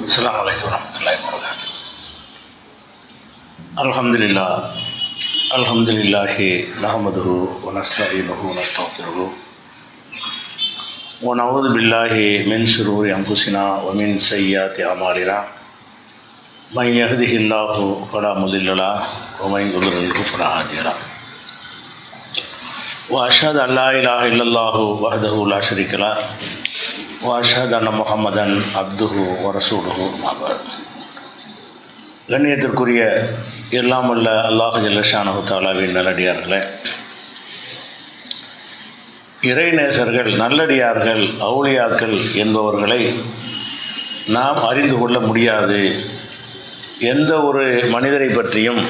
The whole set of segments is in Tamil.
அஸ்ஸலாமு அலைக்கும் வரஹ்மத்துல்லாஹி வபரகாத்துஹு. அல்ஹம்துலில்லாஹி நஹ்மதுஹு வ நஸ்தஈனுஹு வ நஸ்தக்ஃபிருஹு வ நஊது பில்லாஹி மின் ஷுரூரி அன்ஃபுஸினா வ மின் ஸய்யிஆத்தி அமாலினா மன் யஹ்திஹில்லாஹு ஃபலா முதில்ல லஹு வ மன் யுضللஹு ஃபலா ஹாதிய லஹு. வ அஷ்ஹது அன் லா இலாஹா இல்லல்லாஹு வஹ்தஹு லா ஷரீக லஹு வ அஷ்ஹது அன்ன முஹம்மதன் அப்துஹு வ ரசூலுஹு அம்மா பஅத். கண்ணியத்திற்குரிய எல்லாம் வல்ல அல்லாஹ் ஜல்ல ஷானஹு தஆலாவின் நல்லடியார்களே, இறைநேசர்கள், நல்லடியார்கள், அவுலியாக்கள் என்பவர்களை நாம் அறிந்து கொள்ள முடியாது. எந்த ஒரு மனிதரை பற்றியும்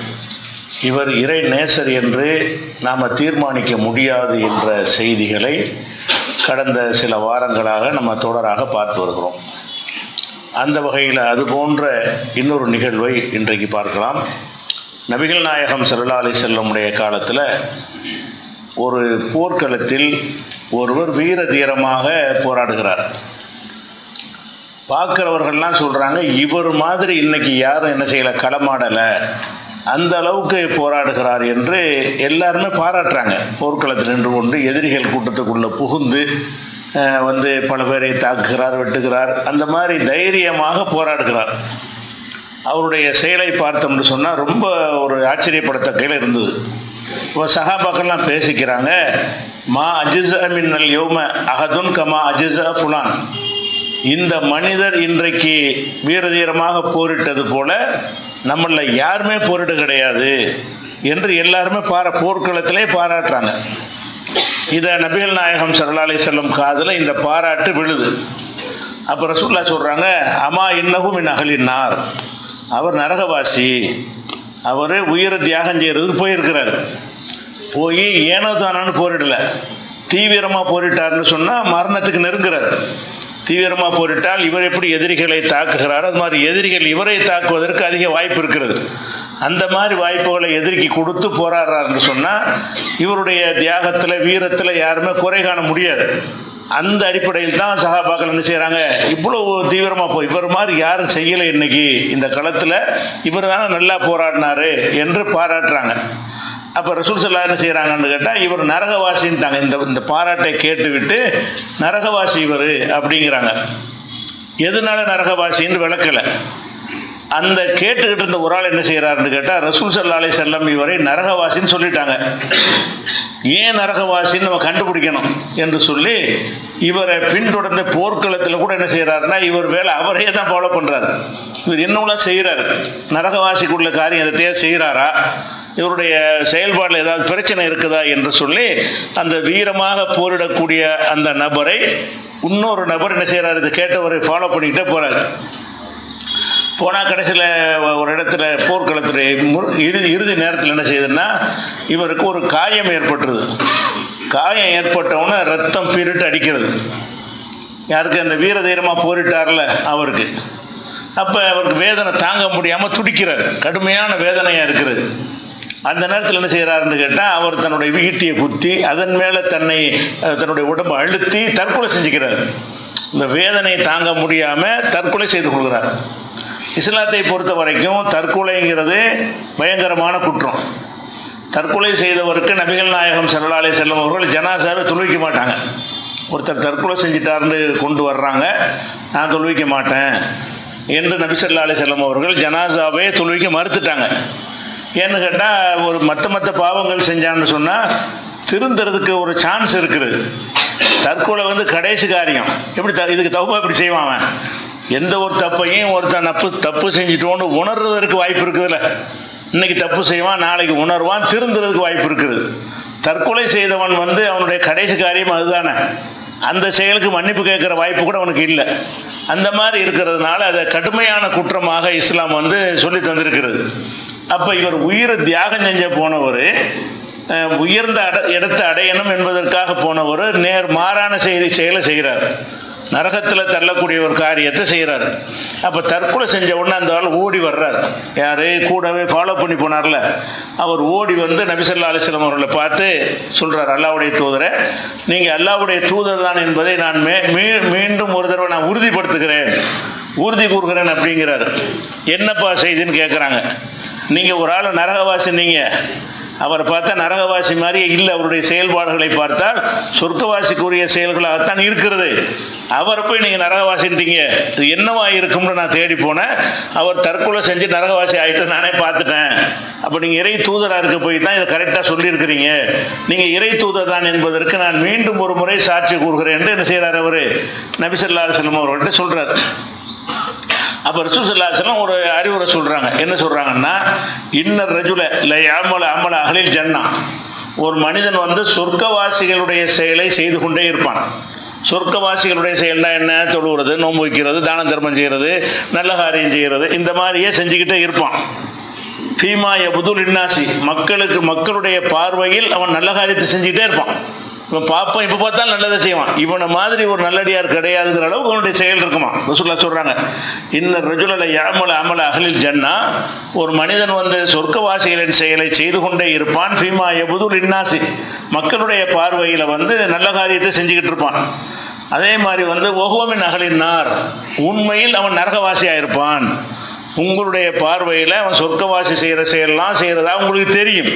இவர் இறை நேசர் என்று நாம் தீர்மானிக்க முடியாது என்ற செய்திகளை கடந்த சில வாரங்களாக நம்ம தொடராக பார்த்து வருகிறோம். அந்த வகையில் அது போன்ற இன்னொரு நிகழ்வை இன்றைக்கு பார்க்கலாம். நபிகள் நாயகம் ஸல்லல்லாஹு அலைஹி வஸல்லம் காலத்தில் ஒரு போர்க்களத்தில் ஒருவர் வீர தீரமாக போராடுகிறார். பார்க்குறவர்கள்லாம் சொல்கிறாங்க, இவர் மாதிரி இன்னைக்கு யாரும் என்ன செய்யலை, களமாடலை, அந்த அளவுக்கு போராடுகிறார் என்று எல்லாருமே பாராட்டுறாங்க. போர்க்களத்தில் நின்று கொண்டு எதிரிகள் கூட்டத்துக்குள்ளே புகுந்து பல பேரை தாக்குகிறார், வெட்டுகிறார், அந்த மாதிரி தைரியமாக போராடுகிறார். அவருடைய செயலை பார்த்தோம்னு சொன்னால் ரொம்ப ஒரு ஆச்சரியப்படத்தக்கையில் இருந்தது. இப்போ சஹாபாக்கள்லாம் பேசிக்கிறாங்க, மா அஜிஸ மின்னல் யௌம அஹதுன் கமா அஜிஸ ஃபுலான், இந்த மனிதர் இன்றைக்கு வீரதீரமாக போரிட்டது போல நம்மளில் யாருமே போரிட்டு கிடையாது என்று எல்லாருமே போர்க்களத்திலே பாராட்டுறாங்க. இதை நபிகள் நாயகம் ஸல்லல்லாஹு அலைஹி வஸல்லம் காதில் இந்த பாராட்டு விழுது. அப்போ ரசூலுல்லாஹ் சொல்கிறாங்க, அமா இன்னஹு மின் அஹ்லின் நார், அவர் நரகவாசி, அவர் உயிரை தியாகம் செய்கிறதுக்கு போயிருக்கிறார். போய் ஏனோ தானான்னு போரிடலை, தீவிரமாக போரிட்டார்னு சொன்னால் மரணத்துக்கு நெருங்குறார். தீவிரமாக போரிட்டால் இவர் எப்படி எதிரிகளை தாக்குகிறார், அது மாதிரி எதிரிகள் இவரை தாக்குவதற்கு அதிக வாய்ப்பு இருக்கிறது. அந்த மாதிரி வாய்ப்புகளை எதிரிக்கு கொடுத்து போராடுறாருன்னு சொன்னால் இவருடைய தியாகத்தில், வீரத்தில் யாருமே குறை காண முடியாது. அந்த அடிப்படையில் தான் சஹாபாக்கள் என்ன செய்கிறாங்க, இவ்வளோ தீவிரமாக இவர் மாதிரி யாரும் செய்யலை, இன்னைக்கு இந்த களத்தில் இவர் தானே நல்லா போராடினார் என்று பாராட்டுறாங்க. அப்போ ரசூல் ஸல்லல்லாஹு என்ன செய்கிறாங்கன்னு கேட்டால், இவர் நரகவாசின்ட்டாங்க. இந்த பாராட்டை கேட்டுவிட்டு நரகவாசி இவர் அப்படிங்கிறாங்க. எதனால நரகவாசின்னு விளக்கலை. அந்த கேட்டுக்கிட்டு இருந்த ஒரு ஆள் என்ன செய்கிறாருன்னு கேட்டால், ரசூல் ஸல்லல்லாஹு அலைஹி வஸல்லம் இவரை நரகவாசின்னு சொல்லிட்டாங்க, ஏன் நரகவாசின்னு நம்ம கண்டுபிடிக்கணும் என்று சொல்லி இவரை பின்தொடர்ந்த போர்க்களத்தில் கூட என்ன செய்கிறாருன்னா, இவர் வேலை அவரே தான் ஃபாலோ பண்ணுறாரு. இவர் என்னெல்லாம் செய்கிறார், நரகவாசிக்குள்ள காரியம் எதையே செய்கிறாரா, இவருடைய செயல்பாட்டில் ஏதாவது பிரச்சனை இருக்குதா என்று சொல்லி அந்த வீரமாக போரிடக்கூடிய அந்த நபரை இன்னொரு நபர் என்ன செய்கிறார், இதை கேட்டவரை ஃபாலோ பண்ணிக்கிட்டே போகிறார். போனால் கடைசியில் ஒரு இடத்துல போர்க்களத்துடைய இறுதி நேரத்தில் என்ன செய்யுதுன்னா, இவருக்கு ஒரு காயம் ஏற்பட்டுருது. காயம் ஏற்பட்டவுடனே ரத்தம் பீரிட்டு அடிக்கிறது. யாருக்கு, அந்த வீர தீரமாக போரிட்டார்ல அவருக்கு. அப்போ அவருக்கு வேதனை தாங்க முடியாமல் துடிக்கிறார், கடுமையான வேதனையாக இருக்கிறது. அந்த நேரத்தில் என்ன செய்கிறாருன்னு கேட்டால், அவர் தன்னுடைய ஈட்டியை குத்தி அதன் மேலே தன்னுடைய உடம்பை அழுத்தி தற்கொலை செஞ்சுக்கிறார். இந்த வேதனை தாங்க முடியாமல் தற்கொலை செய்து கொள்கிறார். இஸ்லாத்தை பொறுத்த வரைக்கும் தற்கொலைங்கிறது பயங்கரமான குற்றம். தற்கொலை செய்தவருக்கு நபிகள் நாயகம் ஸல்லல்லாஹு அலைஹி வஸல்லம் அவர்கள் ஜனாசாவை தொழுவிக்க மாட்டாங்க. ஒருத்தர் தற்கொலை செஞ்சிட்டார்னு கொண்டு வர்றாங்க, நான் தொழுவிக்க மாட்டேன் என்று நபி ஸல்லல்லாஹு அலைஹி வஸல்லம் அவர்கள் ஜனாசாவே தொழுவிக்க மறுத்துட்டாங்க. ஏன்னு கேட்டால், ஒரு மற்ற பாவங்கள் செஞ்சான்னு சொன்னால் திருந்துறதுக்கு ஒரு சான்ஸ் இருக்குது. தற்கொலை கடைசி காரியம். எப்படி இதுக்கு தௌபா எப்படி செய்வான் அவன்? எந்த ஒரு தப்பையும் ஒருத்தன் தப்பு செஞ்சுட்டோன்னு உணர்றதற்கு வாய்ப்பு இருக்குதுல்ல. இன்னைக்கு தப்பு செய்வான், நாளைக்கு உணர்வான், திருந்துறதுக்கு வாய்ப்பு இருக்குது. தற்கொலை செய்தவன் அவனுடைய கடைசி காரியம் அதுதானே. அந்த செயலுக்கு மன்னிப்பு கேட்குற வாய்ப்பு கூட அவனுக்கு இல்லை. அந்த மாதிரி இருக்கிறதுனால அதை கடுமையான குற்றமாக இஸ்லாம் சொல்லி தந்திருக்கிறது. அப்போ இவர் உயிரை தியாகம் செஞ்ச போனவர், உயர்ந்த இடத்தை அடையணும் என்பதற்காக போனவர் மாறான செயலை செய்கிறார். நரகத்தில் தள்ளக்கூடிய ஒரு காரியத்தை செய்கிறார். அப்போ தற்கொலை செஞ்ச உடனே அந்த ஆள் ஓடி வர்றார். யார் கூடவே ஃபாலோ பண்ணி போனார்ல, அவர் ஓடி நபி ஸல்லல்லாஹு அலைஹி வஸல்லம் அவர்களை பார்த்து சொல்கிறார், அல்லாஹ்வுடைய தூதரை, நீங்கள் அல்லாஹ்வுடைய தூதர் தான் என்பதை நான் மீண்டும் ஒரு தடவை நான் உறுதிப்படுத்துகிறேன். உறுதி கூறுகிறேன் அப்படிங்கிறாரு. என்னப்பா செய்தின்னு கேட்குறாங்க. நீங்கள் ஒரு ஆள் நரகவாசி, நீங்கள் அவரை பார்த்தா நரகவாசி மாதிரியே இல்லை. அவருடைய செயல்பாடுகளை பார்த்தால் சொர்க்கவாசிக்குரிய செயல்களாகத்தான் இருக்கிறது. அவரை போய் நீங்கள் நரகவாசின்ட்டீங்க, இது என்னவா இருக்கும்னு நான் தேடி போனேன். அவர் தற்கொலை செஞ்சு நரகவாசி ஆகிட்டு நானே பார்த்துட்டேன். அப்போ நீங்கள் இறை தூதராக இருக்க போய் தான் இதை கரெக்டாக சொல்லியிருக்கிறீங்க. நீங்கள் இறை தூதர் தான் என்பதற்கு நான் மீண்டும் ஒரு முறை சாட்சி கூறுகிறேன் என்று என்ன செய்கிறார் அவர், நபி ஸல்லல்லாஹு அலைஹி வஸல்லம் அவர்கள்ட்ட சொல்கிறார். அப்போ ரசூல் ஸல்லல்லாஹு அலைஹி வஸல்லம் ஒரு அறிவுரை சொல்கிறாங்க. என்ன சொல்கிறாங்கன்னா, இன்னர் ரஜுல ல யஅமலு அமல அஹ்லில் ஜன்னா, ஒரு மனிதன் சொர்க்கவாசிகளுடைய செயலை செய்து கொண்டே இருப்பான். சொர்க்கவாசிகளுடைய செயல்னா என்ன? தொழுகிறது, நோன்பு வைக்கிறது, தான தர்மம் செய்கிறது, நல்ல காரியம் செய்கிறது, இந்த மாதிரியே செஞ்சுக்கிட்டே இருப்பான். ஃபீமா யபுதுல் இன்னாசி, மக்களுடைய பார்வையில் அவன் நல்ல காரியத்தை செஞ்சுக்கிட்டே இருப்பான். இவன் பார்ப்பான், இப்போ பார்த்தாலும் நல்லதை செய்வான். இவனை மாதிரி ஒரு நல்லடியார் கிடையாதுங்கிற அளவுக்கு அவனுடைய செயல் இருக்குமா. ரசூலுல்லாஹ் சொல்கிறாங்க, இன்னர் ரஜுல ல யஅமலு அமல அஹ்லில் ஜன்னா, ஒரு மனிதன் சொர்க்கவாசிகளின் செயலை செய்து கொண்டே இருப்பான். ஃபீமா யபுதுல் இன்னாசி, மக்களுடைய பார்வையில் நல்ல காரியத்தை செஞ்சுக்கிட்டு இருப்பான். அதே மாதிரி ஒஹுவமின் அஹ்லின் நார், உண்மையில் அவன் நரகவாசியாக இருப்பான். உங்களுடைய பார்வையில் அவன் சொர்க்கவாசி செய்கிற செயலாம் செய்கிறதா உங்களுக்கு தெரியும்,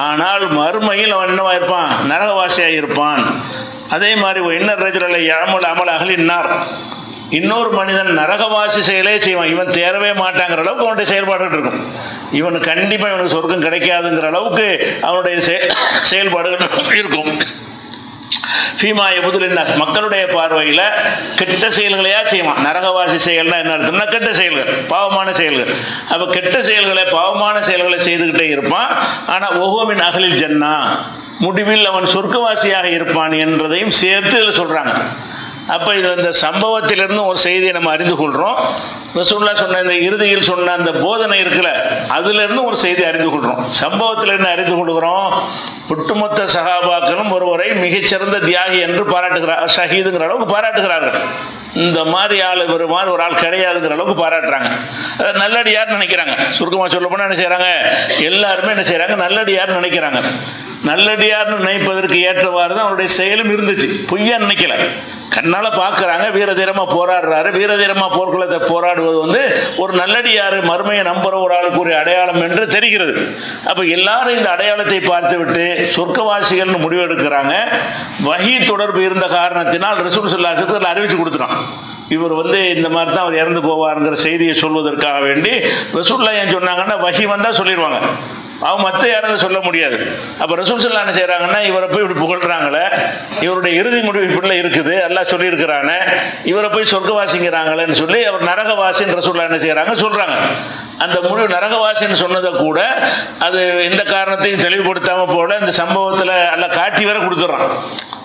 ஆனால் மறுமையில் அவன் என்னவா இருப்பான்? நரகவாசியாக இருப்பான். அதே மாதிரி இன்னர் ரஜுல யஅமலு அமல அஹ்லின் நார், இன்னொரு மனிதன் நரகவாசி செயலே செய்வான். இவன் தேரவே மாட்டாங்கிற அளவுக்கு அவனுடைய செயல்பாடுகள் இருக்கும். இவனுக்கு கண்டிப்பாக இவனுக்கு சொர்க்கம் கிடைக்காதுங்கிற அளவுக்கு அவனுடைய செயல்பாடுகள் இருக்கும். ஃபீமா யபுதுல் இன்னாஸ், மக்களுடைய பார்வையில் கெட்ட செயல்களையா செய்வான். நரகவாசி செயல்னா என்ன அர்த்தம்னா கெட்ட செயல்கள், பாவமான செயல்கள். அப்போ கெட்ட செயல்களை, பாவமான செயல்களை செய்துக்கிட்டே இருப்பான். ஆனால் ஒஹுவமின் அஹ்லில் ஜன்னா, முடிவில் அவன் சொர்க்கவாசியாக இருப்பான் என்றதையும் சேர்த்து இதில் சொல்கிறாங்க. அப்போ இது இந்த சம்பவத்திலிருந்து ஒரு செய்தியை நம்ம அறிந்து கொள்கிறோம். ரசூலுல்லாஹ் சொன்ன இந்த இறுதியில் சொன்ன அந்த போதனை இருக்குல்ல, அதிலிருந்து ஒரு செய்தி அறிந்து கொள்கிறோம். சம்பவத்திலிருந்து அறிந்து கொள்கிறோம், ஒட்டுமொத்த சஹாபாக்களும் ஒருவரை மிகச்சிறந்த தியாகி என்று பாராட்டுகிறார், ஷஹீதுங்கிற அளவுக்கு பாராட்டுகிறார்கள். இந்த மாதிரி ஆள் ஒரு மாதிரி ஒரு ஆள் கிடையாதுங்கிற அளவுக்கு பாராட்டுறாங்க. நல்லடியார்னு நினைக்கிறாங்க. சுருக்கமாக சொல்ல போனால் என்ன செய்கிறாங்க, எல்லாருமே என்ன செய்கிறாங்க, நல்லடியார்னு நினைக்கிறாங்க. நல்லடியார்னு நினைப்பதற்கு ஏற்றவாறு தான் அவருடைய செயலும் இருந்துச்சு. பொய்யா நினைக்கல, கண்ணால் பார்க்குறாங்க. வீரதீரமாக போராடுறாரு. வீரதீரமாக போர்க்குளத்தை போராடுவது ஒரு நல்லடியார், மறுமையை நம்புகிற ஒரு ஆளுக்கு ஒரு அடையாளம் என்று தெரிகிறது. அப்போ எல்லாரும் இந்த அடையாளத்தை பார்த்து விட்டு சொர்க்கவாசிகள்னு முடிவெடுக்கிறாங்க. வஹி தொடர்பு இருந்த காரணத்தினால் ரசூல் ஸல்லல்லாஹு அலைஹி வஸல்லம் அறிவிச்சு கொடுத்துட்டான். இவர் இந்த மாதிரி தான் அவர் இறந்து போவாருங்கிற செய்தியை சொல்வதற்காக வேண்டி ரசூலுல்லாஹ் ஏன் சொன்னாங்கன்னா, வஹி வந்தால் சொல்லிடுவாங்க, அவங்க மற்ற யாரும் சொல்ல முடியாது. அப்போ ரசூல் ஸல்லல்லாஹு என்ன செய்கிறாங்கன்னா, இவரை போய் இப்படி புகழ்கிறாங்களே, இவருடைய இறுதி முடிவு இப்படிலாம் இருக்குது, எல்லாம் சொல்லியிருக்கிறானே, இவரை போய் சொர்க்கவாசிங்கிறாங்களேன்னு சொல்லி அவர் நரகவாசின்னு ரசூலுல்லாஹ் என்ன செய்கிறாங்க, சொல்கிறாங்க. அந்த முடிவு நரகவாசின்னு சொன்னதை கூட அது எந்த காரணத்தையும் தெளிவுபடுத்தாமல் போல இந்த சம்பவத்தில் எல்லாம் காட்டி வர கொடுத்துட்றான்.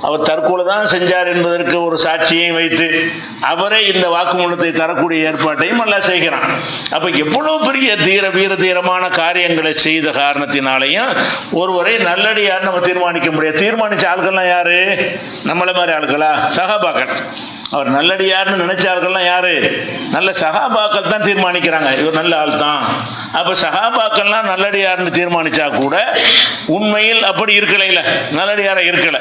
அவர் தற்கொலை தான் செஞ்சார் என்பதற்கு ஒரு சாட்சியையும் வைத்து அவரே இந்த வாக்குமூலத்தை தரக்கூடிய ஏற்பாட்டையும் எல்லாம் செய்கிறான். அப்போ எவ்வளவு பெரிய வீர தீரமான காரியங்களை செய்த காரணத்தினாலையும் ஒருவரை நல்லடியார் நம்ம தீர்மானிக்க முடியாது. தீர்மானிச்ச ஆட்கள்லாம் யாரு? நம்மளை மாதிரி ஆட்களா? சஹாபாக்கள். அவர் நல்லடியார்னு நினைச்ச ஆட்கள்லாம் யாரு? நல்ல சஹாபாக்கள் தான் தீர்மானிக்கிறாங்க, இவர் நல்ல ஆள் தான். அப்போ சஹாபாக்கள்லாம் நல்லடியார்னு தீர்மானிச்சா கூட உண்மையில் அப்படி இருக்கலை, நல்லடியார இருக்கலை.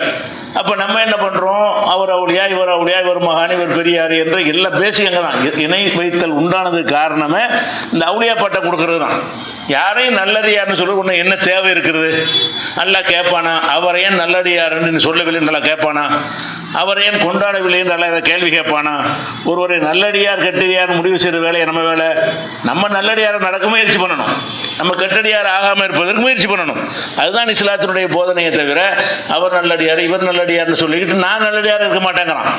அப்போ நம்ம என்ன பண்ணுறோம், அவர் அவுளியா, இவர் அவுளியா, இவர் மகான், இவர் பெரியார் என்று எல்லாம் பேசிக்கங்க தான். இணை வைத்தல் உண்டானது காரணமே இந்த அவுளியா பட்டம் கொடுக்கறது தான். யாரையும் நல்லடியார்னு சொல்ல ஒன்று என்ன தேவை இருக்கிறது? நல்லா கேட்பானா? அவரை ஏன் நல்லடியார்னு சொல்லவில்லை நல்லா கேட்பானா? அவரை ஏன் கொண்டாடவில்லை என்று நல்லா இதை கேள்வி கேட்பானா? ஒருவரை நல்லடியார் கெட்டடியார் முடிவு செய்கிற வேலையை நம்ம வேலை. நம்ம நல்லடியாரை நடக்க முயற்சி பண்ணணும், நம்ம கெட்டடியார் ஆகாமல் இருப்பதற்கு முயற்சி பண்ணணும். அதுதான் இஸ்லாத்தினுடைய போதனையை தவிர அவர் நல்லடியார் இவர் நல்லடியார்னு சொல்லிக்கிட்டு நான் நல்லடியார் இருக்க மாட்டேங்கிறான்.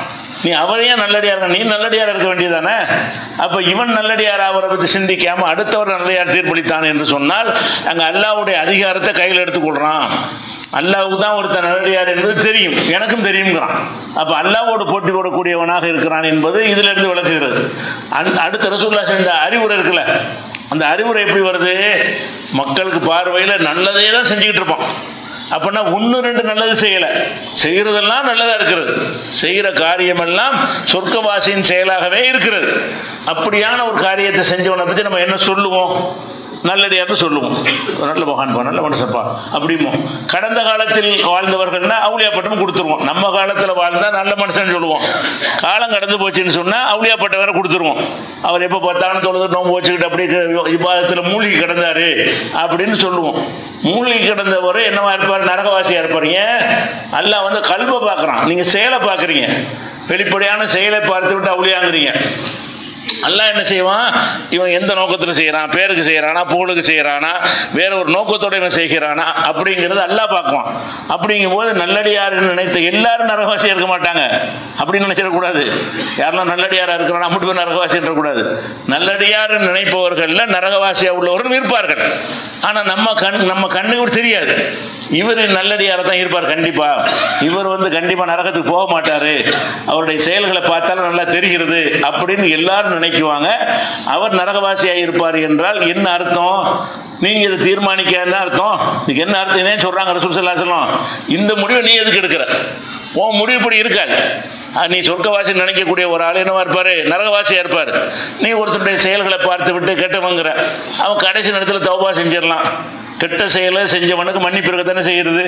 நீ அவரையே நல்லடியார், நீ நல்லடியார் இருக்க வேண்டியதானே? அப்போ இவன் நல்லடியார் அவரை பற்றி சிந்திக்காமல் அடுத்தவர் நல்லடியார் தீர்ப்பளித்தான் என்று சொன்னால் அங்கே அல்லாஹ்வுடைய அதிகாரத்தை கையில் எடுத்துக்கொள்கிறான். அல்லாஹ்வுக்கு தான் ஒருத்தர் நல்லடியார் என்பது தெரியும், எனக்கும் தெரியுங்கிறான். அப்போ அல்லாஹ்வோடு போட்டி போடக்கூடியவனாக இருக்கிறான் என்பது இதிலிருந்து விளக்குகிறது. அடுத்த ரசூலுல்லாஹ் செஞ்ச அறிவுரை இருக்குல்ல, அந்த அறிவுரை எப்படி வருது? மக்களுக்கு பார்வையில் நல்லதே தான் செஞ்சுக்கிட்டு இருப்பான். அப்படின்னா ஒன்று ரெண்டு நல்லது செய்யலை, செய்கிறதெல்லாம் நல்லதாக இருக்கிறது, செய்கிற காரியமெல்லாம் சொர்க்கவாசியின் செயலாகவே இருக்கிறது. அப்படியான ஒரு காரியத்தை செஞ்சவனை பற்றி நம்ம என்ன சொல்லுவோம்? நல்லடியார்னு சொல்லுவோம், நல்ல மகான்பா, நல்ல மனுஷப்பா அப்படிமோ. கடந்த காலத்தில் வாழ்ந்தவர்கள்னா அவுளியாப்பட்டம் கொடுத்துருவோம். நம்ம காலத்தில் வாழ்ந்தா நல்ல மனுஷன் சொல்லுவோம். காலம் கடந்து போச்சுன்னு சொன்னால் அவுளியாப்பட்ட வேற கொடுத்துருவோம். அவர் எப்போ பார்த்தாலும் தொழுது நோம்பு வச்சுக்கிட்டு அப்படி இபாதத்தில் மூழ்கி கிடந்தாரு அப்படின்னு சொல்லுவோம். மூழ்கி கிடந்தவர் என்னவா இருப்பார்? நரகவாசியா இருப்பார். ஏன்? அல்லாஹ் வந்து கல்பை பார்க்குறான், நீங்கள் செயலை பார்க்குறீங்க. வெளிப்படையான செயலை பார்த்து விட்டு அவுளியாங்கிறீங்க. அல்லாஹ் என்ன செய்வான்? இவன் எந்த நோக்கத்தில் செய்கிறான், பேருக்கு செய்கிறானா, புகழுக்கு செய்கிறானா, வேற ஒரு நோக்கத்தோட இவன் செய்கிறானா அப்படிங்கிறது அல்லாஹ் பார்க்குவான். அப்படிங்கும் போது நல்லடியாருன்னு நினைத்த எல்லாரும் நரகவாசியாக இருக்க மாட்டாங்க அப்படின்னு நினைச்சிடக்கூடாது. யாரெல்லாம் நல்லடியாராக இருக்கிறானா அப்படி போய் நரகவாசி இருக்கக்கூடாது. நல்லடியாருன்னு நினைப்பவர்கள்ல நரகவாசியாக உள்ளவர்கள் இருப்பார்கள். ஆனால் நம்ம கண்ணுக்கு தெரியாது. இவர் நல்லடியார தான் இருப்பார் கண்டிப்பா. இவர் வந்து கண்டிப்பா நரகத்துக்கு போக மாட்டாரு, அவருடைய செயல்களை பார்த்தாலும் நல்லா தெரிகிறது அப்படின்னு எல்லாரும் நினைக்குவாங்க. அவர் நரகவாசியாக இருப்பார் என்றால் என்ன அர்த்தம்? நீங்க இதை தீர்மானிக்க என்ன அர்த்தம்? இதுக்கு என்ன அர்த்தம்? இதே சொல்றாங்க ரசூல் ஸல்லல்லாஹு அலைஹி வஸல்லம். இந்த முடிவை நீ எதுக்கு எடுக்கிற? உன் முடிவுப்படி இருக்காது. நீ சொர்க்கவாசி நினைக்கக்கூடிய ஒரு ஆள் என்னவா இருப்பாரு? நரகவாசியா இருப்பார். நீ ஒருத்தருடைய செயல்களை பார்த்து விட்டு கெட்டவங்கிற, அவன் கடைசி நேரத்தில் தௌபா செஞ்சிடலாம். கெட்ட செயலை செஞ்சவனுக்கு மன்னிப்பு இருக்க தானே செய்கிறது.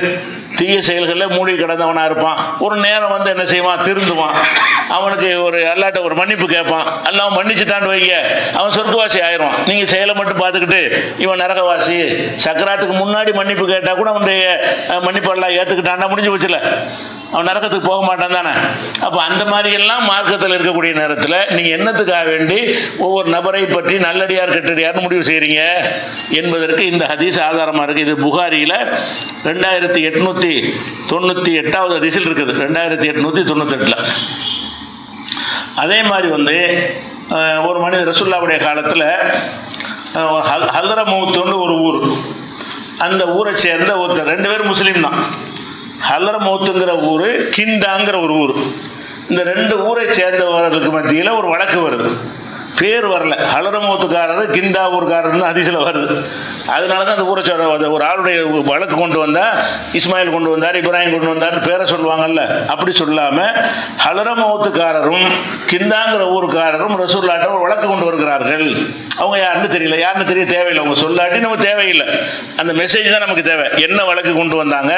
தீய செயல்களில் மூழ்கி கிடந்தவனாக இருப்பான். ஒரு நேரம் வந்து என்ன செய்வான்? திருந்துவான். அவனுக்கு ஒரு அல்லாட்ட ஒரு மன்னிப்பு கேட்பான். அல்லாஹ் மன்னிச்சுட்டான்னு வைங்க, அவன் சொர்க்கவாசி ஆயிடுவான். நீங்கள் செயலை மட்டும் பார்த்துக்கிட்டு இவன் நரகவாசி, சக்கராத்துக்கு முன்னாடி மன்னிப்பு கேட்டால் கூட அவனுடைய மன்னிப்பு எல்லாம் ஏற்றுக்கிட்டான்னா முடிஞ்சு போச்சுல, அவன் நரகத்துக்கு போக மாட்டான் தானே. அப்போ அந்த மாதிரி எல்லாம் மார்க்கத்தில் இருக்கக்கூடிய நேரத்தில் நீங்கள் என்னத்துக்காக வேண்டி ஒவ்வொரு நபரை பற்றி நல்லடியார் கெட்டடியார்னு முடிவு செய்கிறீங்க என்பதற்கு இந்த ஹதீஸ் ஆதாரமாக இருக்குது. இது புகாரியில் 2898 ஹதீஸில் இருக்குது. 2898. அதே மாதிரி வந்து ஒரு மனிதர் ரசூலுல்லாஹ்வுடைய காலத்தில் ஹல்ரமௌத்துன்னு ஒரு ஊர், அந்த ஊரை சேர்ந்த ஒருத்தர், 2 பேரும் முஸ்லீம் தான். ஹல்ரமௌத்துங்கிற ஊர், கிந்தாங்கிற ஒரு ஊர். இந்த 2 ஊரை சேர்ந்தவர்களுக்கு மத்தியில் ஒரு வழக்கு வருது. பேர் வரல, ஹல்ரமௌத்துக்காரர் கிந்தா ஊர்காரர்னு ஹதீஸில் வருது. அதனால தான் அந்த ஊரை ஒரு ஆளுடைய வழக்கு கொண்டு வந்தால் இஸ்மாயில் கொண்டு வந்தார், இப்ராஹிம் கொண்டு வந்தார் பேரை சொல்லுவாங்கல்ல, அப்படி சொல்லாமல் ஹல்ரமௌத்துக்காரரும் கிந்தாங்கிற ஊருக்காரரும் ரசூலுல்லாஹ்ட்ட ஒரு வழக்கு கொண்டு வருகிறார்கள். அவங்க யாருன்னு தெரியல, யாருன்னு தெரிய தேவையில்லை, அவங்க சொல்லாட்டி நம்ம தேவையில்லை. அந்த மெசேஜ் தான் நமக்கு தேவை. என்ன வழக்கு கொண்டு வந்தாங்க,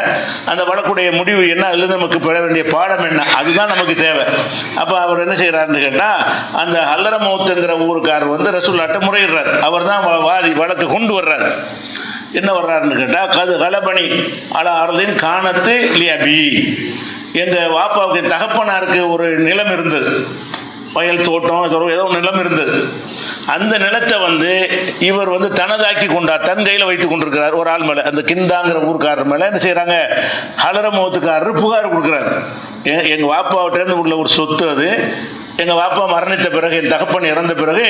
அந்த வழக்குடைய முடிவு என்ன, அதுலேருந்து நமக்கு பெற வேண்டிய பாடம் என்ன, அதுதான் நமக்கு தேவை. அப்போ அவர் என்ன செய்கிறாருன்னு கேட்டால், அந்த ஹல்ரமௌத்துங்கிற ஊருக்காரர் வந்து ரசூலுல்லாஹ்ட்ட முறையிடுறார். அவர் தான் வாதி வழக்கு கொண்டு வர்றார். என்ன வர்றாருன்னு கேட்டால், கது கலபணி அல அருளின் காணத்து லியபி, எங்கள் வாப்பாவுக்கு தகப்பனாருக்கு ஒரு நிலம் இருந்தது, வயல் தோட்டம் ஏதோ நிலம் இருந்தது. அந்த நிலத்தை வந்து இவர் வந்து தனதாக்கி கொண்டார், தன் கையில் வைத்து கொண்டிருக்கிறார். ஒரு ஆள் மேலே, அந்த கிந்தாங்கிற ஊர்க்காரர் மேலே என்ன செய்கிறாங்க, ஹல்ரமௌத்துக்காரர் புகார் கொடுக்குறாரு. எங்கள் வாப்பாவிட்டேருந்து உள்ள ஒரு சொத்து அது, எங்கள் வாப்பா மரணித்த பிறகு, என் தகப்பன் இறந்த பிறகு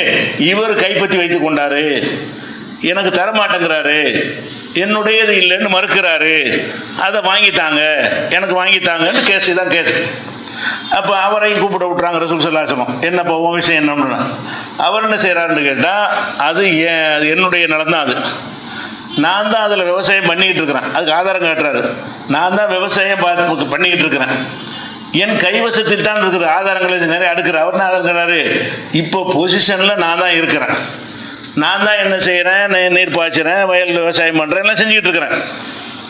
இவர் கைப்பற்றி வைத்து கொண்டாரு, எனக்கு தரமாட்டேங்கிறாரு, என்னுடையது இல்லைன்னு மறுக்கிறாரு, அதை வாங்கித்தாங்க, எனக்கு வாங்கித்தாங்கன்னு கேஸ் தான் கேஸ். அப்போ அவரையும் கூப்பிட விட்டுறாங்க ரசூல் ஸல்லல்லாஹு அலைஹி வஸல்லம். என்னப்பா உன் விஷயம் என்னன்னு. அவர் என்ன செய்கிறாருன்னு கேட்டால், அது என்னுடைய நிலம் தான், அது நான் தான் அதில் விவசாயம் பண்ணிக்கிட்டு இருக்கிறேன், அதுக்கு ஆதாரம் காட்டுறாரு. நான் தான் விவசாயம் பண்ணிக்கிட்டு இருக்கிறேன், என் கைவசத்தில் தான் இருக்கிற ஆதாரங்களை நிறைய அடுக்கிற. அவர் என்ன ஆதாரம் கேட்டாரு, இப்போ பொசிஷனில் நான் தான் இருக்கிறேன், நான் தான் என்ன செய்கிறேன், நீர் பாய்ச்சுறேன், வயல் விவசாயம் பண்ணுறேன், எல்லாம் செஞ்சுக்கிட்டு இருக்கிறேன்.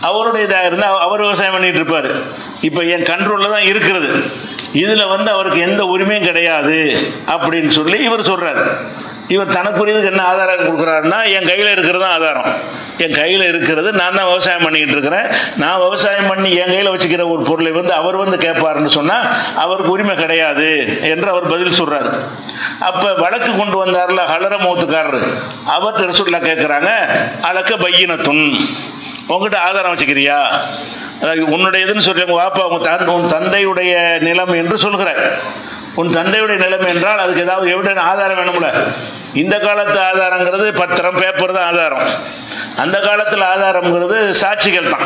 அவருடைய இதாக இருந்தால் அவர் விவசாயம் பண்ணிகிட்டு இருப்பார். இப்போ என் கண்ட்ரோலில் தான் இருக்கிறது, இதில் வந்து அவருக்கு எந்த உரிமையும் கிடையாது அப்படின்னு சொல்லி இவர் சொல்கிறார். இவர் தனக்குரியதுக்கு என்ன ஆதாரம் கொடுக்குறாருன்னா, என் கையில் இருக்கிறது தான் ஆதாரம், என் கையில் இருக்கிறது, நான் தான் விவசாயம் பண்ணிக்கிட்டு இருக்கிறேன், நான் விவசாயம் பண்ணி என் கையில் வச்சுக்கிற ஒரு பொருளை வந்து அவர் வந்து கேட்பாருன்னு சொன்னால் அவருக்கு உரிமை கிடையாது என்று அவர் பதில் சொல்கிறார். அப்போ வழக்கு கொண்டு வந்தார்ல ஹல்ரமௌத்துக்காரர், அவர்கிட்ட ரசூலுல்லாஹ் கேட்குறாங்க, அலக்க பையினத்துன், உங்ககிட்ட ஆதாரம் வச்சுக்கிறியா, அதாவது உன்னுடையதுன்னு சொல்லி உங்கள் வாப்பா உன் தந்தையுடைய நிலம் என்று சொல்கிறார். உன் தந்தையுடைய நிலம் என்றால் அதுக்கு ஏதாவது எவிடன்ஸ் ஆதாரம் வேணும்ல. இந்த காலத்து ஆதாரங்கிறது பத்திரம், பேப்பர் தான் ஆதாரம். அந்த காலத்தில் ஆதாரம்ங்கிறது சாட்சிகள் தான்.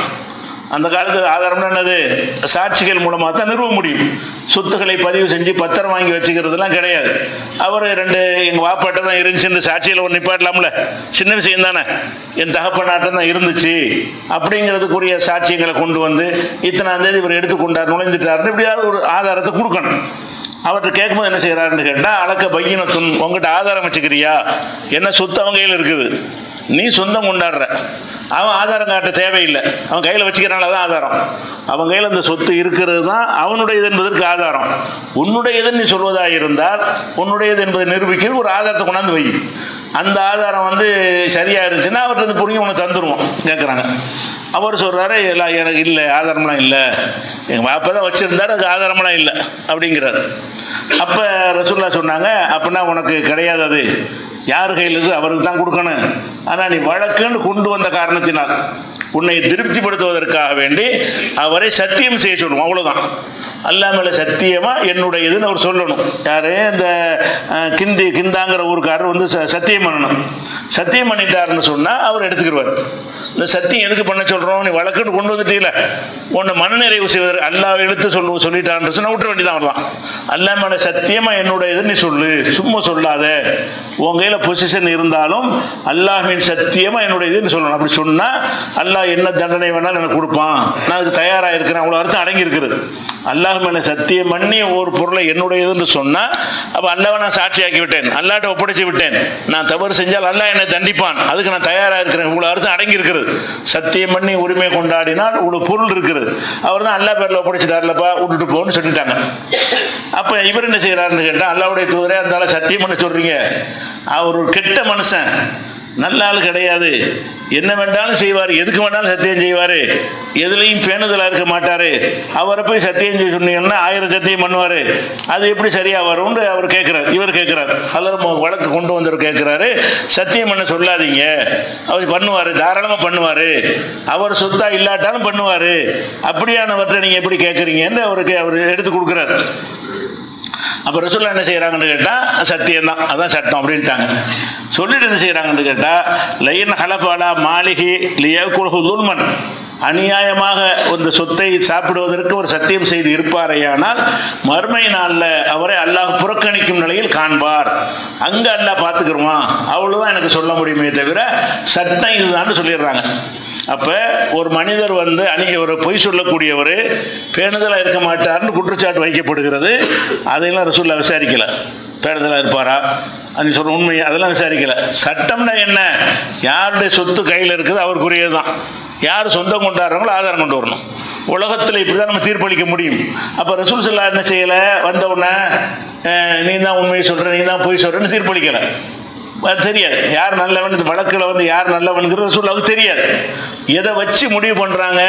அந்த காலத்தில் ஆதாரம்னா என்னது, சாட்சிகள் மூலமாக தான் நிறுவ முடியும். சொத்துக்களை பதிவு செஞ்சு பத்திரம் வாங்கி வச்சுக்கிறதுலாம் கிடையாது. அவர் 2 எங்கள் வாப்பாட்ட தான் இருந்துச்சுன்னு சாட்சியில் ஒரு நிப்பாட்டலாம்ல, சின்ன விஷயம் தானே, என் தகப்பனாட்டம் தான் இருந்துச்சு அப்படிங்கிறதுக்குரிய சாட்சியங்களை கொண்டு வந்து இத்தனாம் தேதி இவர் எடுத்துக்கொண்டார், நுழைந்துட்டாருன்னு இப்படியாவது ஒரு ஆதாரத்தை கொடுக்கணும். அவர்கிட்ட கேட்கும்போது என்ன செய்கிறாருன்னு கேட்டால், அலக்க பையினத்துன், உங்ககிட்ட ஆதாரம் வச்சுக்கிறியா, என்ன சொத்து அவங்க கையில் இருக்குது, நீ சொந்தம் கொண்டாடுற, அவன் ஆதாரம் காட்ட தேவையில்லை, அவன் கையில் வச்சுக்கிறனால தான் ஆதாரம். அவன் கையில் அந்த சொத்து இருக்கிறது தான் அவனுடையது என்பதற்கு ஆதாரம். உன்னுடையதுன்னு நீ சொல்வதாக இருந்தால் உன்னுடையது என்பதை நிரூபிக்கிறது ஒரு ஆதாரத்தை கொண்டாந்து வை. அந்த ஆதாரம் சரியாக இருந்துச்சுன்னா அவர்கிட்ட புரிஞ்சு உனக்கு தந்துடுவோம் கேட்குறாங்க. அவர் சொல்கிறாரு, எல்லாம் எனக்கு இல்லை, ஆதாரம்லாம் இல்லை, எங்கள் பாப்பா தான் வச்சுருந்தாரு, அதுக்கு ஆதாரம்லாம் இல்லை அப்படிங்கிறார். அப்போ ரசூலுல்லாஹ் சொன்னாங்க, அப்படின்னா உனக்கு கிடையாது, அது யார் கையில் இருக்குது அவருக்கு தான் கொடுக்கணும். ஆனால் நீ வழக்குன்னு கொண்டு வந்த காரணத்தினால் உன்னை திருப்திப்படுத்துவதற்காக வேண்டி அவரை சத்தியம் செய்ய சொல்லுவோம், அவ்வளோதான். அல்லாஹ் மேலே சத்தியமாக என்னுடையதுன்னு அவர் சொல்லணும். யார்? இந்த கிந்தாங்கிற ஊருக்காரர் சத்தியம் பண்ணணும். சத்தியம் பண்ணிட்டாருன்னு சொன்னால் அவர் எடுத்துக்கிடுவார். இந்த சத்தியம் எதுக்கு பண்ண சொல்கிறோம்? நீ வழக்குன்னு கொண்டு வந்துட்டீல, உன்னை மனநிறைவு செய்வதற்கு அல்லாஹ் எடுத்து சொல்லிட்டான்னு சொன்னால் விட்டுற வேண்டியதான். அவ்வளோதான். அல்லாஹ் மேலே சத்தியமாக என்னுடையது நீ சொல்லு, சும்மா சொல்லாத. உன் கையில் பொசிஷன் இருந்தாலும் அல்லாஹ்வின் சத்தியமாக என்னுடையதுன்னு சொல்லணும். அப்படி சொன்னால் அல்லாஹ் என்ன தண்டனை வேணாலும் எனக்கு கொடுப்பான், நான் அதுக்கு தயாராக இருக்கிறேன், அவ்வளோ அர்த்தம் அடங்கி இருக்கிறது. அல்லாஹ் மேலே சத்தியம் பண்ணி ஒரு பொருளை என்னுடையதுன்னு சொன்னால் அப்போ அல்லாஹ்வை நான் சாட்சியாக்கி விட்டேன், அல்லாஹ்ட்ட ஒப்படைச்சு விட்டேன். நான் தவறு செஞ்சால் அல்லாஹ் என்னை தண்டிப்பான், அதுக்கு நான் தயாராக இருக்கிறேன், இவ்வளோ அர்த்தம் அடங்கி இருக்கிறது. சத்தியம் பண்ணி உரிமை கொண்டாடினால் இவ்வளோ பொருள் இருக்குது. அவர் தான் அல்லாஹ் பேரில் ஒப்படைச்சிட்டார்லப்பா, விட்டுட்டு போன்னு சொல்லிட்டாங்க. அப்போ இவர் என்ன செய்கிறாருன்னு கேட்டால், அல்லாஹ்வுடைய தூதரே அந்த சத்தியம் பண்ண சொல்கிறீங்க, அவர் ஒரு கெட்ட மனுஷன், நல்ல ஆள் கிடையாது, என்ன வேண்டாலும் செய்வார், எதுக்கு வேண்டாலும் சத்தியம் செய்வார், எதுலையும் பேணுதலாக இருக்க மாட்டார், அவரை போய் சத்தியம் செய்ய சொன்னீங்கன்னா 1000 சத்தியம் பண்ணுவார், அது எப்படி சரியாக வரும்னு அவர் கேட்குறார். இவர் கேட்குறார், அல்லது வழக்கு கொண்டு வந்தவர் கேட்குறாரு, சத்தியம் பண்ண சொல்லாதீங்க, அவர் பண்ணுவார், தாராளமாக பண்ணுவார், அவர் சொத்தா இல்லாட்டாலும் பண்ணுவார், அப்படியானவற்றை நீங்கள் எப்படி கேட்குறீங்கன்னு அவர் எடுத்து கொடுக்குறாரு. அப்போ ரசூலுல்லாஹ் என்ன செய்கிறாங்கன்னு கேட்டால், சத்தியம்தான், அதான் சட்டம் அப்படின்ட்டாங்க. சொல்லிட்டு என்ன செய்கிறாங்கன்னு கேட்டால், லைன் ஹலஃபாலா மாளிகி லியகுல்ஹு லுல்மன், அநியாயமாக இந்த சொத்தை சாப்பிடுவதற்கு ஒரு சத்தியம் செய்து இருப்பாரையானால் மறுமை நாளில் அவரை அல்லாஹ் புறக்கணிக்கும் நிலையில் காண்பார், அங்கே அல்லாஹ் பார்த்துக்கிருவான், அவ்வளோதான் எனக்கு சொல்ல முடியுமே தவிர சட்டம் இதுதான் சொல்லிடுறாங்க. அப்போ ஒரு மனிதர் ஒரு பொய் சொல்லக்கூடியவர் பேணுதலாக இருக்க மாட்டார்னு குற்றச்சாட்டு வைக்கப்படுகிறது. அதையெல்லாம் ரசூலுல்லாஹ் விசாரிக்கலை. பேணுதலாக இருப்பாரா, அது சொல்ற உண்மை, அதெல்லாம் விசாரிக்கலை. சட்டம்னா என்ன? யாருடைய சொத்து கையில் இருக்குது அவருக்குரியது தான். யார் சொந்தம் கொண்டாடுறாங்களோ ஆதாரம் கொண்டு வரணும். உலகத்தில் இப்படி தான் நம்ம தீர்ப்பளிக்க முடியும். அப்போ ரசூல் ஸல்லல்லாஹு என்ன செய்யலை, வந்தவுடனே நீ தான் உண்மையை சொல்கிற, நீ தான் பொய் சொல்கிறேன்னு தீர்ப்பளிக்கலை. அது தெரியாது யார் நல்லவன், இந்த வழக்கில் யார் நல்லவனுங்கிறது ரசூலுல்லாஹ்வுக்கு தெரியாது. எதை வச்சு முடிவு பண்ணுறாங்க?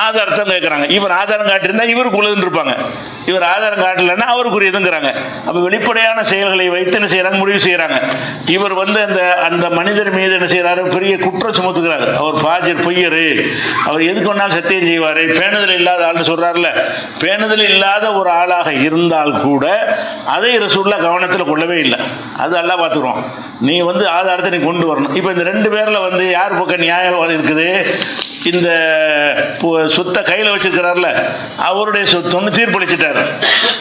ஆதாரத்தை கேட்குறாங்க. இவர் ஆதாரம் காட்டியிருந்தா இவருக்கு உள்ளதுன்னு இருப்பாங்க, இவர் ஆதாரம் காட்டலைன்னா அவருக்குரியதுங்கிறாங்க. அப்போ வெளிப்படையான செயல்களை வைத்து என்ன செய்கிறாங்க, முடிவு செய்கிறாங்க. இவர் அந்த மனிதர் மீது என்ன செய்கிறாரு, பெரிய குற்றம் சுமத்துக்கிறார். அவர் பாஜர், பொய்யர், அவர் எதுக்கு வேணாலும் சத்தியம் செய்வார், பேணுதல் இல்லாத ஆள்னு சொல்கிறார்ல. பேணுதல் இல்லாத ஒரு ஆளாக இருந்தால் கூட அதை ரசூலுல்லாஹ் கவனத்தில் கொள்ளவே இல்லை. அது அல்லாஹ் பார்த்துக்குறோம். நீ ஆதாரத்தை நீ கொண்டு வரணும். இப்போ இந்த 2 பேரில் யார் பக்கம் நியாயம் இருக்குது? இந்த சொத்தை கையில் வச்சிருக்கிறார்ல, அவருடைய சொத்துன்னு தீர்ப்பளிச்சிட்டார்.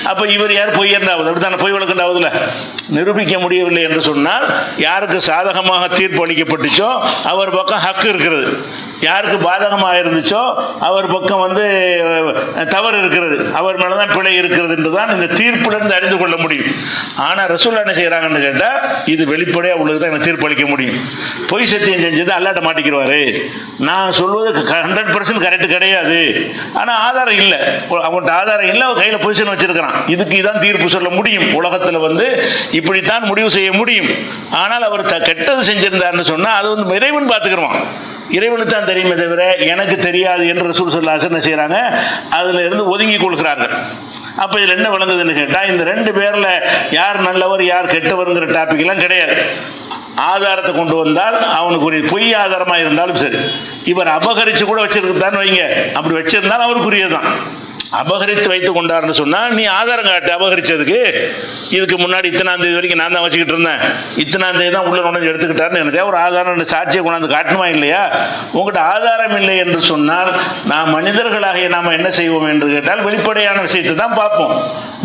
அப்போ இவர் யார் பொய்யர்னாவது, அப்படித்தானே? பொய் வழக்குண்டாவதுல நிரூபிக்க முடியவில்லை என்று சொன்னால் யாருக்கு சாதகமாக தீர்ப்பு அளிக்கப்பட்டுச்சோ அவர் பக்கம் ஹக்கு இருக்கிறது, யாருக்கு பாதகமாக இருந்துச்சோ அவர் பக்கம் தவறு இருக்கிறது, அவர் மேலே தான் பிழை இருக்கிறது என்று தான் இந்த தீர்ப்பிலிருந்து அறிந்து கொள்ள முடியும். ஆனால் ரசூலுல்லாஹ் என்ன செய்கிறாங்கன்னு கேட்டால், இது வெளிப்படையாக உள்ளது தான் எனக்கு தீர்ப்பு அளிக்க முடியும். பொய் சத்தியம் செஞ்சது அல்லாஹ்ட்ட மாட்டிக்கிறாரு, நான் சொல்வது 100% கரெக்டு கிடையாது, ஆனால் ஆதாரம் இல்லை, அவன்கிட்ட ஆதாரம் இல்லை, அவன் கையில் பொசிஷன் வச்சிருக்கிறான், இதுக்கு இதான் தீர்ப்பு சொல்ல முடியும். உலகத்தில் இப்படித்தான் முடிவு செய்ய முடியும். ஆனால் அவர் கெட்டது செஞ்சிருந்தார்னு சொன்னால் அது இறைவன் பார்த்துக்கிறோம், இறைவனுக்கு தான் தெரியுமே தவிர எனக்கு தெரியாது என்று ரசூல் ஸல்லல்லாஹு அலைஹி வஸல்லம் என்ன செய்கிறாங்க, அதில் இருந்து ஒதுங்கி கொள்கிறார்கள். அப்போ இதில் என்ன விளங்குதுன்னு கேட்டால், இந்த 2 பேரில் யார் நல்லவர் யார் கெட்டவருங்கிற டாபிக்லாம் கிடையாது. ஆதாரத்தை கொண்டு வந்தால் அவனுக்கு ஒரு பொய் ஆதாரமாக இருந்தாலும் சரி, இவர் அபகரித்து கூட வச்சிருக்குதான்னு வைங்க, அப்படி வச்சிருந்தாலும் அவருக்குரியது தான். அபகரித்து வைத்து கொண்டாருன்னு சொன்னால் நீ ஆதாரம் காட்டு அபகரித்ததுக்கு. இதுக்கு முன்னாடி இத்தனாம் தேதி வரைக்கும் நான் தான் வச்சுக்கிட்டு இருந்தேன், இத்தனாம் தேதி தான் உள்ள நுழைஞ்சு எடுத்துக்கிட்டாருன்னு எனக்கு ஒரு ஆதாரம் சாட்சியை கொண்டாந்து காட்டணுமா இல்லையா? உங்கள்கிட்ட ஆதாரம் இல்லை என்று சொன்னால் நாம் மனிதர்களாகிய நாம் என்ன செய்வோம் என்று கேட்டால் வெளிப்படையான விஷயத்தை தான் பார்ப்போம்.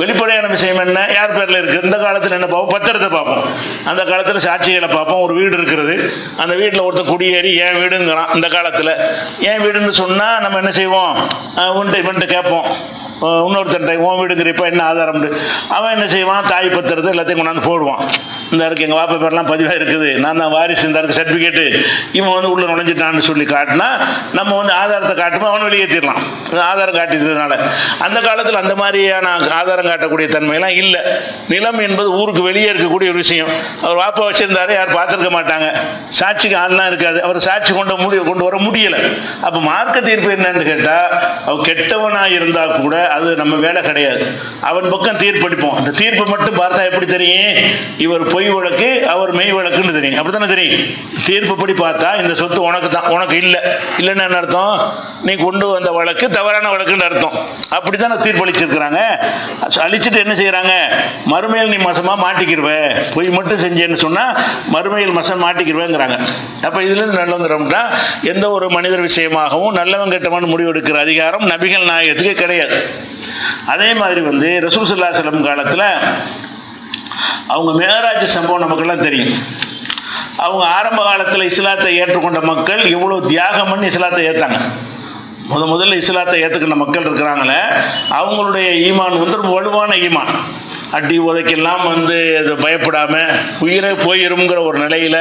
வெளிப்படையான விஷயம் என்ன, யார் பேரில் இருக்குது, இந்த காலத்தில் என்ன பார்ப்போம், பத்திரத்தை பார்ப்போம். அந்த காலத்தில் சாட்சிகளை பார்ப்போம். ஒரு வீடு இருக்கிறது, அந்த வீட்டில் ஒருத்தர் குடியேறி என் வீடுங்கிறான். இந்த காலத்தில் என் வீடுன்னு சொன்னால் நம்ம என்ன செய்வோம், இவன்ட்டு கேட்போம், இன்னொருத்தன் உன் வீடுங்கிறப்ப என்ன ஆதாரம், அவன் என்ன செய்வான், தாய் பத்திரத்தை எல்லாத்தையும் கொண்டாந்து போடுவான். இந்த இருக்கு எங்கள் வாப்பா பேரெல்லாம் பதிவாக இருக்குது, நான் தான் வாரிசு, இந்த இருக்கு சர்டிஃபிகேட்டு, இவன் வந்து உள்ளே நுழைஞ்சிட்டான்னு சொல்லி காட்டினா நம்ம வந்து ஆதாரத்தை காட்டுமோ அவனை வெளியேற்றிடலாம். ஆதாரம் காட்டியதுனால அந்த காலத்தில் அந்த மாதிரியான ஆதாரம் காட்டக்கூடிய தன்மையெல்லாம் இல்லை. நிலம் என்பது ஊருக்கு வெளியே இருக்கக்கூடிய ஒரு விஷயம். அவர் வாப்பா வச்சிருந்தாரு, யார் பார்த்துருக்க மாட்டாங்க, சாட்சிக்கு ஆள்லாம் இருக்காது, அவர் சாட்சி கொண்டு வர முடியலை. அப்போ மார்க்க தீர்ப்பு என்னன்னு கேட்டால், அவன் கெட்டவனாக இருந்தால் கூட அது நம்ம வேலை கிடையாது, அவன் பக்கம் தீர்ப்பளிப்போம். அந்த தீர்ப்பை மட்டும் பார்த்தா எப்படி தெரியும், இவர் பொய் வழக்கு அவர் மெய் வழக்குன்னு தெரியும். அப்படித்தானே தெரியும். தீர்ப்புப்படி பார்த்தா இந்த சொத்து உனக்கு தான், உனக்கு இல்லை, இல்லைன்னு என்ன அர்த்தம், நீ கொண்டு வந்த வழக்கு தவறான வழக்குன்னு அர்த்தம். அப்படித்தான் தீர்ப்பளிச்சிருக்கிறாங்க. அழிச்சிட்டு என்ன செய்யறாங்க, மறுமையில் நீ மசமாக மாட்டிக்கிடுவ, பொய் மட்டும் செஞ்சேன்னு சொன்னா மறுமையில் மசம் மாட்டிக்கிடுவேங்கிறாங்க. அப்ப இதுல இருந்து நல்லவங்கிறோம்னா எந்த ஒரு மனிதர் விஷயமாகவும் நல்லவன் கெட்டவன் முடிவெடுக்கிற அதிகாரம் நபிகள் நாயகத்துக்கு கிடையாது. அதே மாதிரி வந்து ரசூல் ஸல்லல்லாஹு அலைஹி வஸல்லம் காலத்தில் அவங்க மேராஜ் சம்பவம் நமக்கெல்லாம் தெரியும். அவங்க ஆரம்ப காலத்தில் இஸ்லாத்தை ஏற்றுக்கொண்ட மக்கள் எவ்வளோ தியாகம் பண்ணி இஸ்லாத்தை ஏற்றாங்க. முதல்ல இஸ்லாத்தை ஏற்றுக்கின்ற மக்கள் இருக்கிறாங்களே, அவங்களுடைய ஈமான் வந்து ரொம்ப வலுவான ஈமான். அடி உதைக்கெல்லாம் வந்து அது பயப்படாமல் உயிரை போயிருங்கிற ஒரு நிலையில்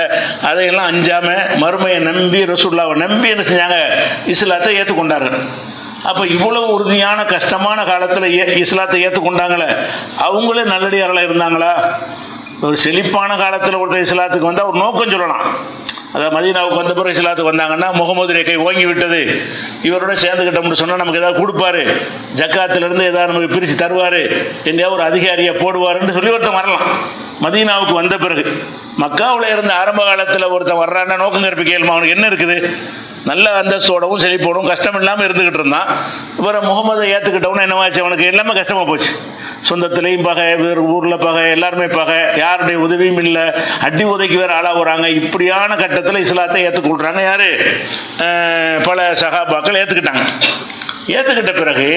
அதையெல்லாம் அஞ்சாமல் மறுமையை நம்பி ரசூலுல்லாவை நம்பி என்ன செஞ்சாங்க, இஸ்லாத்தை ஏற்றுக்கொண்டார்கள். அப்போ இவ்வளோ உறுதியான கஷ்டமான காலத்தில் இஸ்லாத்தை ஏற்றுக்கொண்டாங்களே, அவங்களே நல்லடியார்களாக இருந்தாங்களா? ஒரு செழிப்பான காலத்தில் ஒருத்தர் இஸ்லாத்துக்கு வந்தால் ஒரு நோக்கம் சொல்லலாம். அதாவது மதீனாவுக்கு வந்த பிறகு இஸ்லாத்துக்கு வந்தாங்கன்னா முகமது ரேகை ஓங்கி விட்டது, இவரோட சேர்ந்துக்கிட்டோம்னு சொன்னால் நமக்கு ஏதாவது கொடுப்பாரு, ஜக்காத்திலிருந்து ஏதாவது நமக்கு பிரித்து தருவார், எங்கேயாவது ஒரு அதிகாரியை போடுவாருன்னு சொல்லி ஒருத்தன் வரலாம். மதீனாவுக்கு வந்த பிறகு மக்காவில் இருந்த ஆரம்ப காலத்தில் ஒருத்தன் வர்றான்னா நோக்கம் கற்பிக்க கேள்வி, அவனுக்கு என்ன இருக்குது, நல்ல அந்தஸ்தோடவும் செழிப்போடவும் கஷ்டம் இல்லாமல் இருந்துக்கிட்டு இருந்தான். இவரை முகமதை ஏற்றுக்கிட்டவனு என்னவாச்சு, அவனுக்கு எல்லாமே கஷ்டமாக போச்சு. சொந்தத்திலையும் பகை, வேறு ஊரில் பகை, எல்லாருமே பகை, யாருடைய உதவியும் இல்லை, அடி உதைக்கு வேறு ஆளாக வராங்க. இப்படியான கட்டத்தில் இஸ்லாத்தை ஏற்றுக்கொள்கிறாங்க யார், பல சஹாபாக்கள் ஏற்றுக்கிட்டாங்க. ஏற்றுக்கிட்ட பிறகு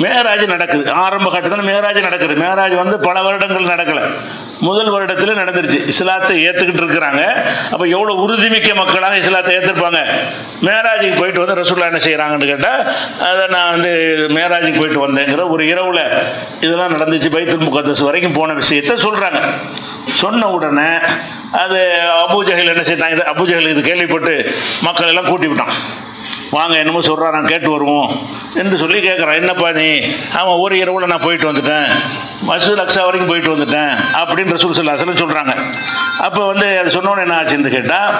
மேராஜ் நடக்குது. ஆரம்ப கட்டத்தில் மேராஜ் நடக்குது. மேராஜ் வந்து பல வருடங்கள் நடக்கலை, முதல் வருடத்தில் நடந்துருச்சு. இஸ்லாத்தை ஏற்றுக்கிட்டு இருக்கிறாங்க. அப்போ எவ்வளோ உறுதிமிக்க மக்களாக இஸ்லாத்தை ஏற்றிருப்பாங்க. மேராஜுக்கு போயிட்டு வந்து ரசூலுல்லாஹ் என்ன செய்கிறாங்கன்னு கேட்டால், அதை நான் வந்து மேராஜுக்கு போயிட்டு வந்தேங்கிற ஒரு இரவில் இதெல்லாம் நடந்துச்சு, பைத்துல் முகத்தஸ் வரைக்கும் போன விஷயத்தை சொல்கிறாங்க. சொன்ன உடனே அது அபூஜஹல் என்ன செய்தான், இது அபூஜஹல் இது கேள்விப்பட்டு மக்கள் எல்லாம் கூட்டி விட்டான். வாங்க என்னமோ சொல்கிறான், நான் கேட்டு வருவோம் என்று சொல்லி கேட்குறான். என்னப்பா நீ? அவன் ஒரு இரவில் நான் போயிட்டு வந்துட்டேன், மஸ்ஜிதுல் அக்ஸா வரைக்கும் போயிட்டு வந்துட்டேன் அப்படின்னு ரசூல் ஸல்லல்லாஹு அலைஹி வஸல்லம் சொல்கிறாங்க. அப்போ வந்து அது சொன்னோன்னு என்ன ஆச்சுன்னு கேட்டால்,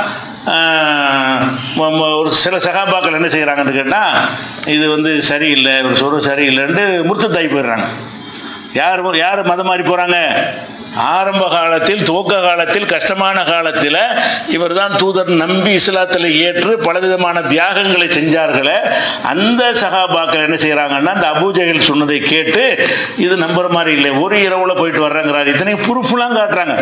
ஒரு சில சகாபாக்கள் என்ன செய்கிறாங்கன்னு கேட்டால், இது வந்து சரியில்லை, இவர் சொல்கிறது சரியில்லைன்ட்டு முர்த்ததாகி போயிடுறாங்க. யார் மதம் மாறி போகிறாங்க? ஆரம்ப காலத்தில், துவக்க காலத்தில், கஷ்டமான காலத்தில் இவர் தான் தூதர் நம்பி இஸ்லாத்தில் ஏற்று பலவிதமான தியாகங்களை செஞ்சார்களே, அந்த சஹாபாக்கள் என்ன செய்கிறாங்கன்னா, அந்த அபூஜஹல் சொன்னதை கேட்டு இது நம்புற மாதிரி இல்லை, ஒரு இரவில் போயிட்டு வர்றேங்கிறாரு. இத்தனை ப்ரூஃப்லாம் காட்டுறாங்க.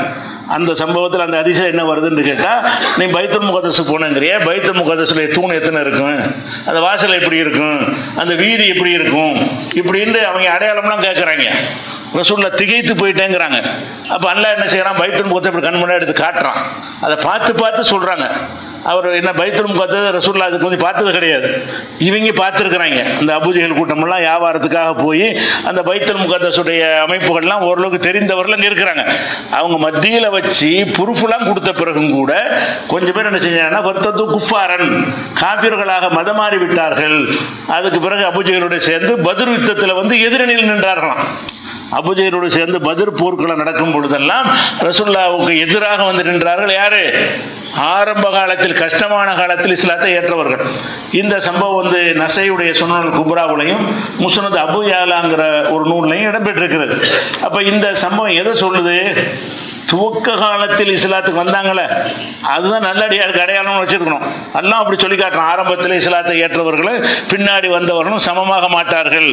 அந்த சம்பவத்தில் அந்த அதிசயம் என்ன வருதுன்னு கேட்டால், நீ பைத்துல் முகத்தஸ் போனங்கிறிய, பைத்துல் முகத்தஸில் தூண் எத்தனை இருக்கும், அந்த வாசல் எப்படி இருக்கும், அந்த வீதி எப்படி இருக்கும், இப்படின்னு அவங்க அடையாளம்லாம் கேட்குறாங்க. ரசூலுல்லாஹ் திகைத்து போயிட்டேங்கிறாங்க. அப்போ அல்லாஹ் என்ன செய்கிறான், பைத்துல் முகத்தை இப்படி கண் முன்னாடி எடுத்து காட்டுறான். அதை பார்த்து சொல்கிறாங்க. அவர் என்ன பைத்துல் முகத்தஸ் ரசூலுல்லாஹ் அதுக்கு வந்து பார்த்தது கிடையாது, இவங்க பார்த்துருக்குறாங்க. அந்த அபூஜஹல் கூட்டமெல்லாம் வியாபாரத்துக்காக போய் அந்த பைத்துல் முகத்தஸுடைய அமைப்புகள்லாம் ஓரளவுக்கு தெரிந்தவர்கள் அங்கே இருக்கிறாங்க. அவங்க மத்தியில் வச்சு புருஃபுலாம் கொடுத்த பிறகும் கூட கொஞ்சம் பேர் என்ன செஞ்சாங்கன்னா, வர்த்தது குஃபாரன், காபிர்களாக மதமாறி விட்டார்கள். அதுக்கு பிறகு அபூஜஹலோடு சேர்ந்து பத்ர் யுத்தத்தில் வந்து எதிரணியில் நின்றார்களாம். அபூஜஹலோடு சேர்ந்து பத்ர் போர்க்களை நடக்கும் பொழுதெல்லாம் ரசூலுல்லாஹ்வுக்கு எதிராக வந்து நின்றார்கள். யாரு? ஆரம்ப காலத்தில், கஷ்டமான காலத்தில் இஸ்லாத்தை ஏற்றவர்கள். இந்த சம்பவம் வந்து நசையுடைய சுனனுல் குப்ராவுலையும் முஸ்னத் அபூ யாலாங்கிற ஒரு நூல்லையும் இடம்பெற்றிருக்கிறது. அப்போ இந்த சம்பவம் எதை சொல்லுது? துவக்க காலத்தில் இஸ்லாத்துக்கு வந்தாங்களே, அதுதான் நல்லடியாருக்கு அடையாளம் வச்சிருக்கணும். எல்லாம் அப்படி சொல்லி காட்டுறோம். ஆரம்பத்தில் இஸ்லாத்தை ஏற்றவர்களும் பின்னாடி வந்தவர்களும் சமமாக மாட்டார்கள்,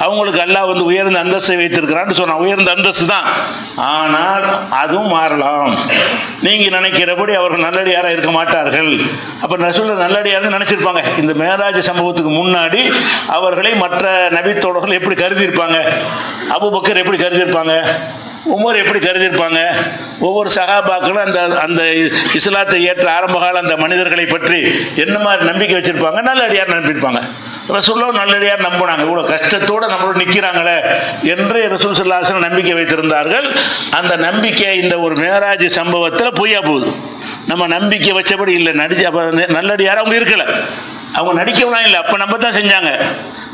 அவங்களுக்கு அல்லாஹ் வந்து உயர்ந்த அந்தஸ்தை வைத்திருக்கிறான்னு சொன்னான். உயர்ந்த அந்தஸ்து தான், ஆனால் அதுவும் மாறலாம். நீங்கள் நினைக்கிறபடி அவர்கள் நல்லடியாராக இருக்க மாட்டார்கள். அப்போ ரசூலுல்லாஹ் நல்லடியார்னு நினச்சிருப்பாங்க. இந்த மேராஜ் சம்பவத்துக்கு முன்னாடி அவர்களை மற்ற நபித்தோழர்கள் எப்படி கருதியிருப்பாங்க, அபூபக்கர் எப்படி கருதியிருப்பாங்க, உமர் எப்படி கருதியிருப்பாங்க, ஒவ்வொரு சஹாபாக்களும் அந்த அந்த இஸ்லாத்தை ஏற்ற ஆரம்பகால அந்த மனிதர்களை பற்றி என்ன மாதிரி நம்பிக்கை வச்சிருப்பாங்க, நல்ல அடியார் நம்பியிருப்பாங்க. ரசூலுல்லாஹ் நல்லடியார் நம்பினாங்க. இவ்வளோ கஷ்டத்தோடு நம்மளோட நிற்கிறாங்களே என்று ரசூல் ஸல்லல்லாஹு அலைஹி வஸல்லம் நம்பிக்கை வைத்திருந்தார்கள். அந்த நம்பிக்கை இந்த ஒரு மேராஜ் சம்பவத்தில் பொய்யா போகுது. நம்ம நம்பிக்கை வச்சபடி இல்லை, நடிச்சு அப்போ நல்லடியார் அவங்க இருக்கலை, அவங்க நடிக்கலாம் இல்லை, அப்போ நம்ம தான் செஞ்சாங்க.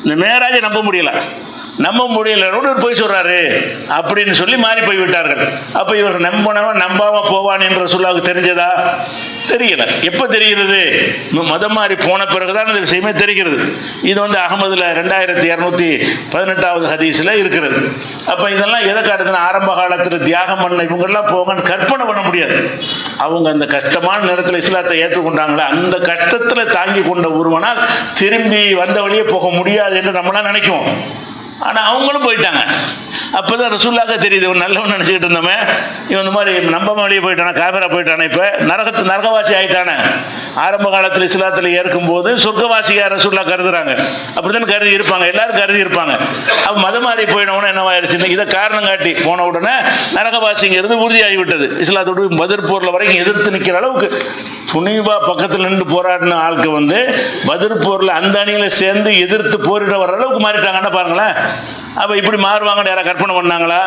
இந்த மேராஜை நம்ப முடியலோடு போய் சொல்றாரு அப்படின்னு சொல்லி மாறி போய் விட்டார்கள். அப்ப இவர் நம்பினவன் நம்பாம போவான் என்று ரசூலுல்லாஹ்வுக்கு தெரிஞ்சதா? தெரியல. எப்ப தெரிகிறது? மதம் மாறி போன பிறகுதான் இந்த விஷயமே தெரிகிறது. இது அகமதுல 2218வது ஹதீஸ்ல இருக்கிறது. அப்ப இதெல்லாம் எதை காட்டுதுன்னா, ஆரம்ப காலத்தில் தியாகம் பண்ண இவங்கெல்லாம் போங்கன்னு கற்பனை பண்ண முடியாது. அவங்க அந்த கஷ்டமான நேரத்தில் இஸ்லாத்தை ஏற்றுக்கொண்டாங்களே, அந்த கஷ்டத்தில் தாங்கி கொண்ட ஒருவனால் திரும்பி வந்த வழியே போக முடியாது என்று நம்மளாம் நினைக்குவோம். ஆனால் அவங்களும் போயிட்டாங்க. அப்போ தான் ரசூலுல்லாஹ்வுக்கு தெரியுது, இவன் நல்லவன் நினச்சிக்கிட்டு இருந்தவன் இவன் இந்த மாதிரி நம்பாம வெளியே போயிட்டானே, காபிரா போயிட்டானே, இப்போ நரகவாசி ஆயிட்டானே. ஆரம்ப காலத்தில் இஸ்லாத்தில் ஏற்கும்போது சொர்க்கவாசியாக ரசூலுல்லாஹ் கருதுறாங்க. அப்படித்தான் கருதி இருப்பாங்க, எல்லாரும் கருதி இருப்பாங்க. அப்போ மதம் மாறி போயினவுடனே என்னவாயிருச்சுன்னு இதை காரணம் காட்டி போன உடனே நரகவாசிங்கிறது உறுதியாகிவிட்டது. இஸ்லாத்தோடு பத்ர் போரில் வரைக்கும் எதிர்த்து நிற்கிற அளவுக்கு துணிவா பக்கத்தில் நின்று போராடின ஆளுக்கு பத்ர் போரில் அந்த அணிகளை சேர்ந்து எதிர்த்து போரிட வர அளவுக்கு மாறிட்டாங்கன்னா பாருங்களேன். அப்போ இப்படி மாறுவாங்கன்னு யாராவது கற்பனை பண்ணாங்களா?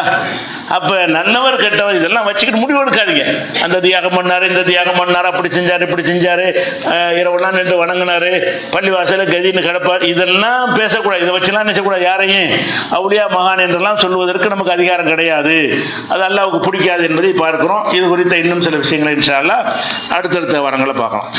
அப்போ நல்லவர் கெட்டவர் இதெல்லாம் வச்சுக்கிட்டு முடிவு எடுக்காதீங்க. அந்த தியாகம் பண்ணார், இந்த தியாகம் பண்ணார், அப்படி செஞ்சார், இப்படி செஞ்சார், இரவெல்லாம் நின்று வணங்கினார், பள்ளிவாசலில் கதின்னு கிடப்பார், இதெல்லாம் பேசக்கூடாது. இதை வச்சுலாம் நினைச்சக்கூடாது. யாரையும் அவுலியா மகான் என்றெல்லாம் சொல்வதற்கு நமக்கு அதிகாரம் கிடையாது. அது அல்லாஹ்வுக்கு பிடிக்காது என்பதை பார்க்கிறோம். இது குறித்த இன்னும் சில விஷயங்களை இன்ஷா அல்லாஹ் அடுத்தடுத்த வாரங்களை பார்க்கலாம்.